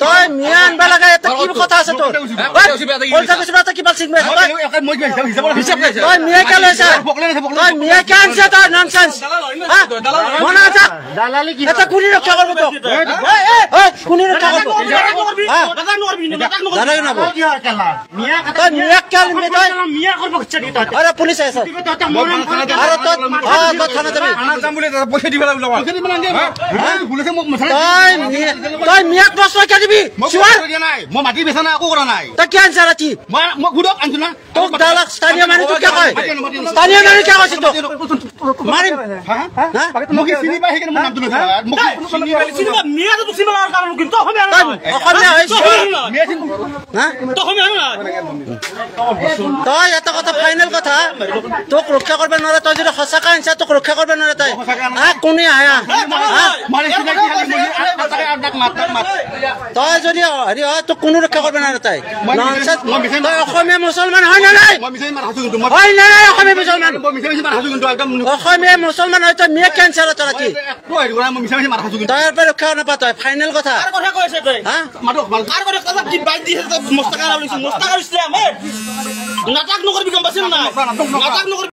তই মিয়া আনবা লাগা এটা কি কথা আছে তোৰ তই মিয়া কে লৈছা তই মিয়া কে আনছা তই ননসেন্স মনে আছে এটা কোনি ৰক্ষা কৰিব তোক কোনি ৰক্ষা কৰিব দাদা নব তই মিয়া কাল মে তই মিয়া কৰিব খচি তই আরে পুলিশ আছে আরে তই থানা যাবি থানা যাম বলে পয়সা দিবা লাগব পয়সা দিবা লাগে পুলিশে মোক তই মিয়াক বস কৈ দিবি শিৱাৰ মই মাটি বেচা না আকো কৰা নাই তই কি আনছা ৰাতি মই গুডক আনছো না তোক দালাক স্থানীয় মানুহ তোক কি কয় স্থানীয় মানুহ কি কৈছে তোক মাৰিম মোক চিনি পাই হেকে মই নামটো লৈছা মোক চিনি পাই মিয়া তো চিনি পাৰ কাৰণ কিন্তু অসমীয়া হৈছে মিয়া চিনি হা তো অসমীয়া না তই এটা কথা ফাইনাল কথা তোক ৰক্ষা কৰিব নোৱাৰে তই যদি সঁচাকৈ আনছা তোক ৰক্ষা কৰিব নোৱাৰে তই কোনে আয়া মাৰিছিনা কি খালি তই যদি হেৰি হয় তোক কোনো ৰক্ষা কৰিব নোৱাৰে তই তই অসমীয়া মুছলমান হয় নাই হয় নাই অসমীয়া মুছলমান অসমীয়া মুছলমান হয় তই মিয়া কেঞ্চাৰ তই কি তই পৰা ৰক্ষা নাপা তই ফাইনেল কথা নাটক নকৰিবি গম পাইছ নাই নাটক নকৰিবি